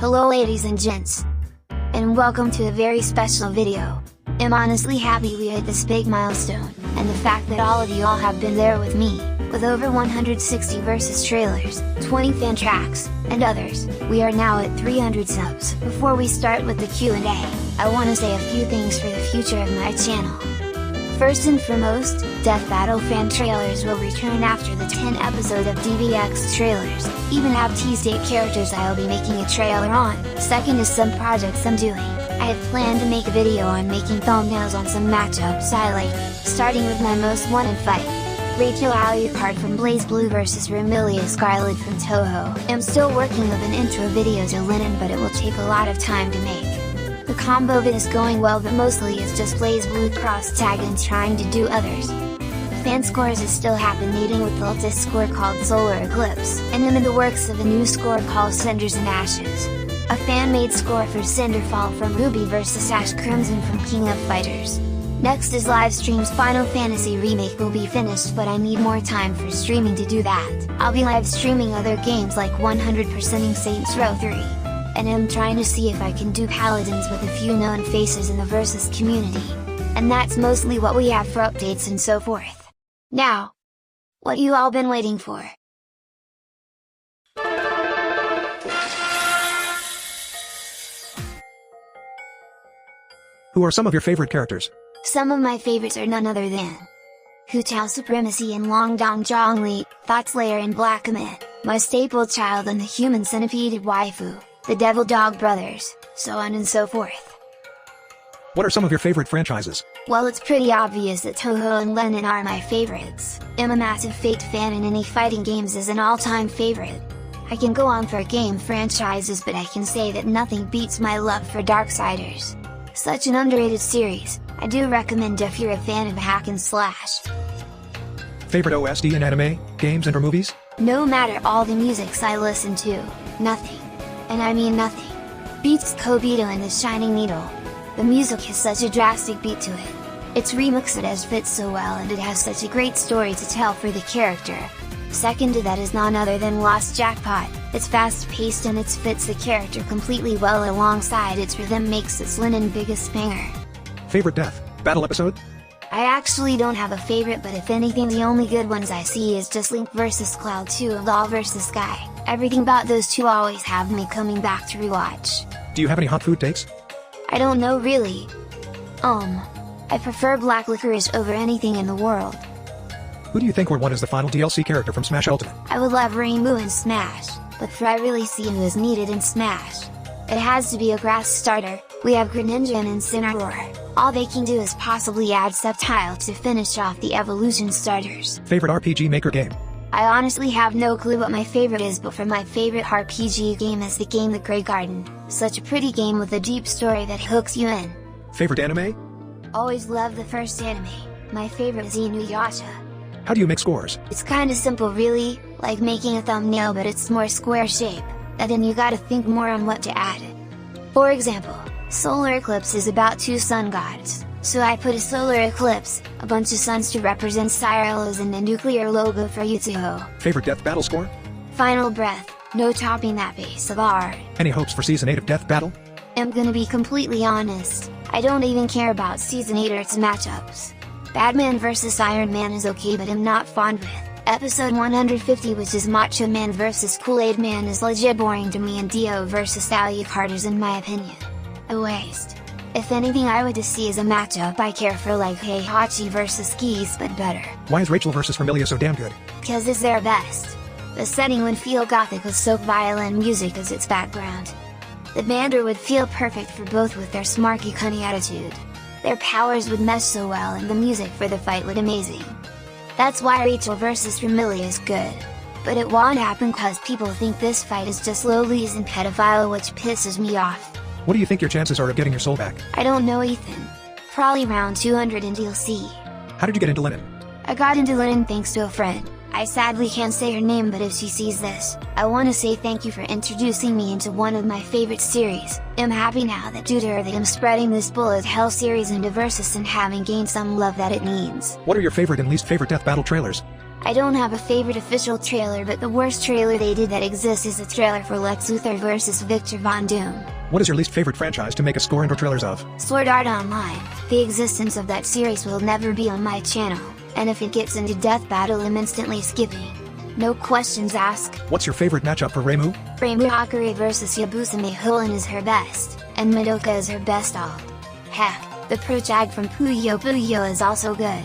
Hello ladies and gents, and welcome to a very special video. I'm honestly happy we hit this big milestone, and the fact that all of you all have been there with me, with over 160 versus trailers, 20 fan tracks, and others. We are now at 300 subs. Before we start with the Q&A, I want to say a few things for the future of my channel. First and foremost, Death Battle fan trailers will return after the 10 episode of DBX trailers, even have teased 8 characters I'll be making a trailer on. Second is some projects I'm doing. I have planned to make a video on making thumbnails on some matchups I like, starting with my most wanted fight. Rachel Alucard from BlazBlue vs Ramu Scarlet from Toho. I'm still working with an intro video to Lennon, but it will take a lot of time to make. The combo bit is going well, but mostly it's just BlazBlue cross tag and trying to do others. Fan scores is still happening with the latest score called Solar Eclipse, and I'm in the works of a new score called Cinders and Ashes. A fan-made score for Cinderfall from Ruby vs Ash Crimson from King of Fighters. Next is livestreams. Final Fantasy Remake will be finished, but I need more time for streaming to do that. I'll be live streaming other games like 100%ing Saints Row 3. And I'm trying to see if I can do Paladins with a few known faces in the Versus community. And that's mostly what we have for updates and so forth. Now, what you all been waiting for? Who are some of your favorite characters? Some of my favorites are none other than Hu Tao Supremacy and Long Dong Zhongli, Thought Slayer and Black Comet, my staple child and the Human Centipede waifu, the Devil Dog Brothers, so on and so forth. What are some of your favorite franchises? Well, it's pretty obvious that Toho and Lennon are my favorites. I'm a massive Fate fan, and any fighting games is an all-time favorite. I can go on for game franchises, but I can say that nothing beats my love for Darksiders. Such an underrated series, I do recommend if you're a fan of hack and slash. Favorite OST in anime, games and or movies? No matter all the musics I listen to, nothing, and I mean nothing, beats Kobito and the Shining Needle. The music has such a drastic beat to it. Its remixed as fits so well, and it has such a great story to tell for the character. Second to that is none other than Lost Jackpot. It's fast-paced and it fits the character completely well, alongside its rhythm makes its Lennon biggest banger. Favorite Death Battle episode? I actually don't have a favorite, but if anything the only good ones I see is just Link vs Cloud 2 and All vs Sky. Everything about those two always have me coming back to rewatch. Do you have any hot food takes? I don't know really. I prefer black licorice over anything in the world. Who do you think would want as the final DLC character from Smash Ultimate? I would love Ramu in Smash, but for I really see who is needed in Smash. It has to be a grass starter. We have Greninja and Incineroar. All they can do is possibly add Sceptile to finish off the evolution starters. Favorite RPG Maker game? I honestly have no clue what my favorite is, but for my favorite RPG game is the game The Grey Garden. Such a pretty game with a deep story that hooks you in. Favorite anime? Always loved the first anime. My favorite is Inuyasha. How do you make scores? It's kinda simple really, like making a thumbnail, but it's more square shape, and then you gotta think more on what to add. For example, Solar Eclipse is about 2 sun gods, so I put a solar eclipse, a bunch of suns to represent Cyrillos, and a nuclear logo for Yutsuho. Favorite Death Battle score? Final breath, no topping that base of art. Any hopes for Season 8 of Death Battle? I'm gonna be completely honest, I don't even care about Season 8 or its matchups. Batman vs Iron Man is okay, but I'm not fond with. Episode 150, which is Macho Man vs Kool-Aid Man, is legit boring to me, and Dio vs Alucard is, in my opinion, a waste. If anything I would just see as a matchup I care for, like Heihachi vs Geese, but better. Why is Rachel vs Familia so damn good? Cause it's their best. The setting would feel gothic with soap violin music as its background. The banter would feel perfect for both with their smarky cunny attitude. Their powers would mesh so well, and the music for the fight would amazing. That's why Rachel vs Familia is good. But it won't happen cause people think this fight is just lowlies and pedophile, which pisses me off. What do you think your chances are of getting your soul back? I don't know, Ethan. Probably around 200 in DLC. How did you get into Lennon? I got into Lennon thanks to a friend. I sadly can't say her name, but if she sees this, I want to say thank you for introducing me into one of my favorite series. I'm happy now that due to her that I'm spreading this bullet hell series into Versus and having gained some love that it needs. What are your favorite and least favorite Death Battle trailers? I don't have a favorite official trailer, but the worst trailer they did that exists is a trailer for Lex Luthor vs. Victor Von Doom. What is your least favorite franchise to make a score and/or trailers of? Sword Art Online. The existence of that series will never be on my channel, and if it gets into Death Battle I'm instantly skipping. No questions asked. What's your favorite matchup for Ramu? Ramu Hakari vs. Yabusame Hulin is her best, and Madoka is her best alt. Heck, the pro tag from Puyo Puyo is also good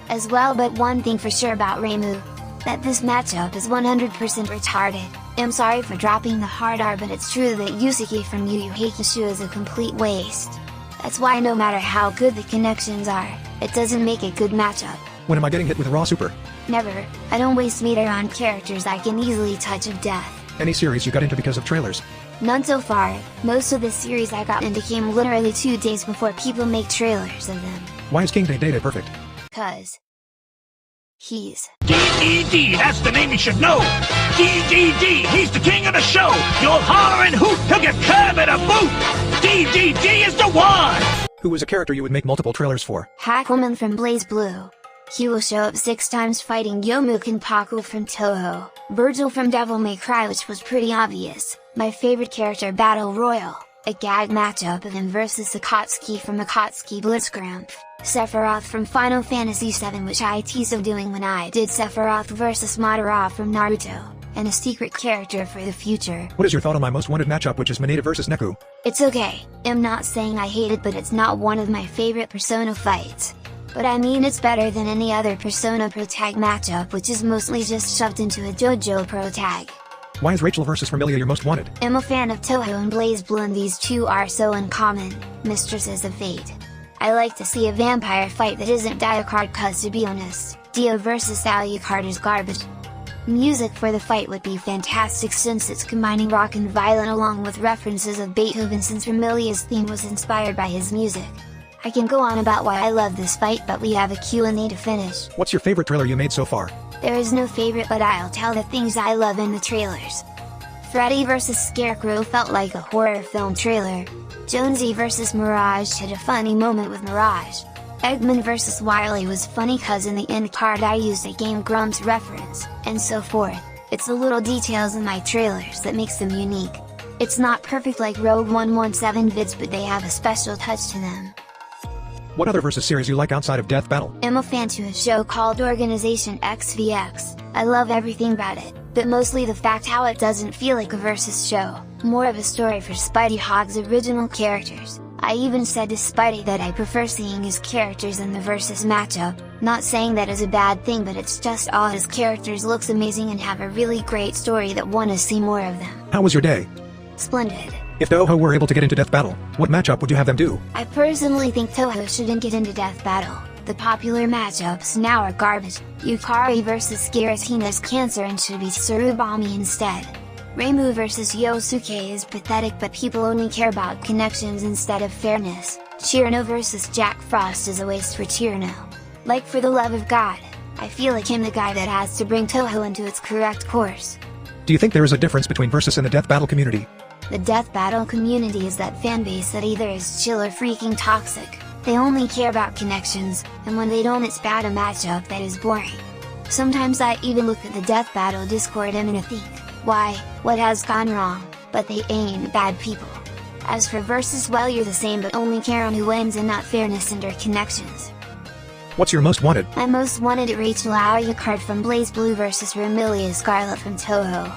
as well, but one thing for sure about Ramu, that this matchup is 100% retarded. I'm sorry for dropping the hard R, but it's true that Yusuke from Yu Yu Hakusho is a complete waste. That's why no matter how good the connections are, it doesn't make a good matchup. When am I getting hit with a raw super? Never. I don't waste meter on characters I can easily touch of death. Any series you got into because of trailers? None so far. Most of the series I got into came literally 2 days before people make trailers of them. Why is King Day Data perfect? Cause he's DDD, that's the name you should know. DDD, he's the king of the show. You'll holler and hoot, he'll get curb at a boot. DDD is the one. Who is a character you would make multiple trailers for? Hackwoman from Blaze Blue. He will show up 6 times fighting Yomu Kenpaku from Toho, Virgil from Devil May Cry, which was pretty obvious, my favorite character Battle Royal, a gag matchup of him versus Akatsuki from Akatsuki Blitzcrank, Sephiroth from Final Fantasy VII, which I teased of doing when I did Sephiroth vs Madara from Naruto, and a secret character for the future. What is your thought on my most wanted matchup, which is Mineta vs Neku? It's okay, I'm not saying I hate it, but it's not one of my favorite Persona fights. But I mean, it's better than any other Persona Pro Tag matchup, which is mostly just shoved into a JoJo Pro Tag. Why is Rachel vs Familia your most wanted? I'm a fan of Toho and Blaze Blue, and these two are so uncommon, mistresses of fate. I like to see a vampire fight that isn't Diacard, cause to be honest, Dio vs Alucard is garbage. Music for the fight would be fantastic since it's combining rock and violin along with references of Beethoven, since Familia's theme was inspired by his music. I can go on about why I love this fight, but we have a Q&A to finish. What's your favorite trailer you made so far? There is no favorite, but I'll tell the things I love in the trailers. Freddy vs Scarecrow felt like a horror film trailer. Jonesy vs Mirage had a funny moment with Mirage. Eggman vs Wily was funny cause in the end card I used a Game Grumps reference, and so forth. It's the little details in my trailers that makes them unique. It's not perfect like Rogue 117 vids, but they have a special touch to them. What other versus series you like outside of Death Battle? I'm a fan to a show called Organization XVX. I love everything about it, but mostly the fact how it doesn't feel like a versus show, more of a story for Spidey Hog's original characters. I even said to Spidey that I prefer seeing his characters in the versus matchup, not saying that is a bad thing, but it's just all his characters looks amazing and have a really great story that wanna see more of them. How was your day? Splendid. If Toho were able to get into Death Battle, what matchup would you have them do? I personally think Toho shouldn't get into Death Battle. The popular matchups now are garbage. Yukari vs Giratina's cancer and should be Surubami instead. Ramu vs Yosuke is pathetic, but people only care about connections instead of fairness. Chirino vs Jack Frost is a waste for Chirino. Like, for the love of God, I feel like I'm the guy that has to bring Toho into its correct course. Do you think there is a difference between versus and the Death Battle community? The Death Battle community is that fanbase that either is chill or freaking toxic. They only care about connections, and when they don't, it's bad a matchup that is boring. Sometimes I even look at the Death Battle Discord and think, why, what has gone wrong? But they ain't bad people. As for versus, well, you're the same but only care on who wins and not fairness and or connections. What's your most wanted? My most wanted Rachel Alucard from Blaze Blue vs Remilia Scarlet from Toho.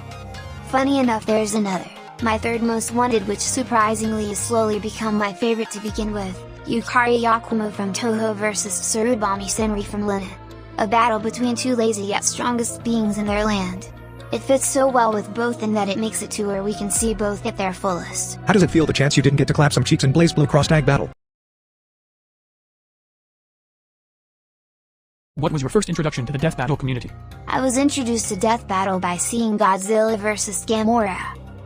Funny enough, there's another. My third most wanted, which surprisingly has slowly become my favorite to begin with, Yukari Yakumo from Toho vs Surubami Senri from Linen. A battle between two lazy yet strongest beings in their land. It fits so well with both in that it makes it to where we can see both at their fullest. How does it feel the chance you didn't get to clap some cheeks in Blaze Blue Cross Tag Battle? What was your first introduction to the Death Battle community? I was introduced to Death Battle by seeing Godzilla vs Gamora.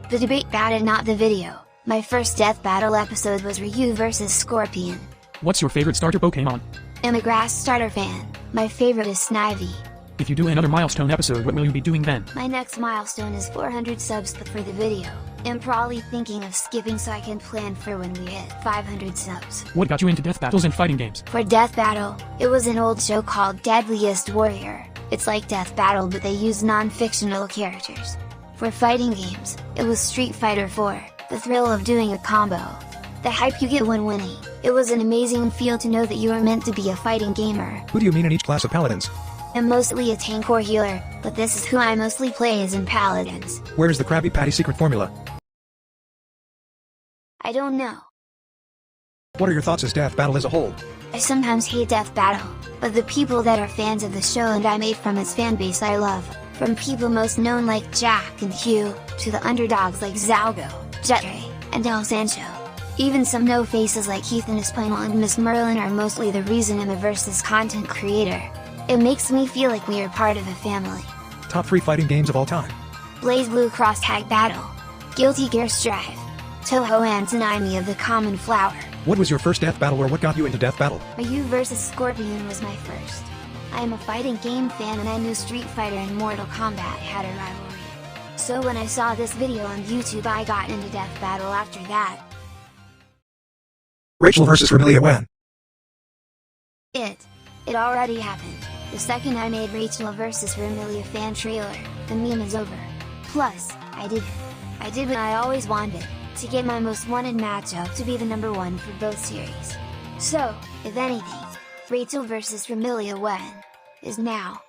The debate about it, not the video. My first Death Battle episode was Ryu vs Scorpion. What's your favorite starter Pokemon? I'm a grass starter fan. My favorite is Snivy. If you do another milestone episode, what will you be doing then? My next milestone is 400 subs for the video. I'm probably thinking of skipping so I can plan for when we hit 500 subs. What got you into death battles and fighting games? For Death Battle, it was an old show called Deadliest Warrior. It's like Death Battle, but they use non-fictional characters. For fighting games, it was Street Fighter 4, the thrill of doing a combo. The hype you get when winning. It was an amazing feel to know that you are meant to be a fighting gamer. Who do you mean in each class of paladins? I'm mostly a tank or healer, but this is who I mostly play as in paladins. Where is the Krabby Patty secret formula? I don't know. What are your thoughts as Death Battle as a whole? I sometimes hate Death Battle, but the people that are fans of the show and I made from its fanbase I love. From people most known like Jack and Hugh, to the underdogs like Zalgo, Jetray, and El Sancho. Even some no-faces like Ethan Espinal and Miss Merlin are mostly the reason I'm a Versus content creator. It makes me feel like we are part of a family. Top 3 fighting games of all time. Blaze Blue Cross Tag Battle, Guilty Gear Strive, Toho Antonimi of the Common Flower. What was your first Death Battle, or what got you into Death Battle? Ryu vs Scorpion was my first. I am a fighting game fan and I knew Street Fighter and Mortal Kombat had a rivalry. So when I saw this video on YouTube I got into Death Battle after that. Rachel vs Ramilia when? It already happened. The second I made Rachel vs Ramilia fan trailer, the meme is over. Plus, I did what I always wanted, to get my most wanted matchup to be the #1 for both series. So, if anything, Rachel vs Ramilia when is now.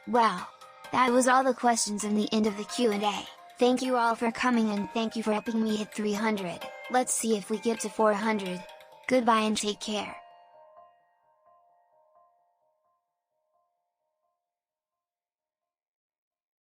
Well, that was all the questions and the end of the Q&A. Thank you all for coming and thank you for helping me hit 300. Let's see if we get to 400. Goodbye and take care.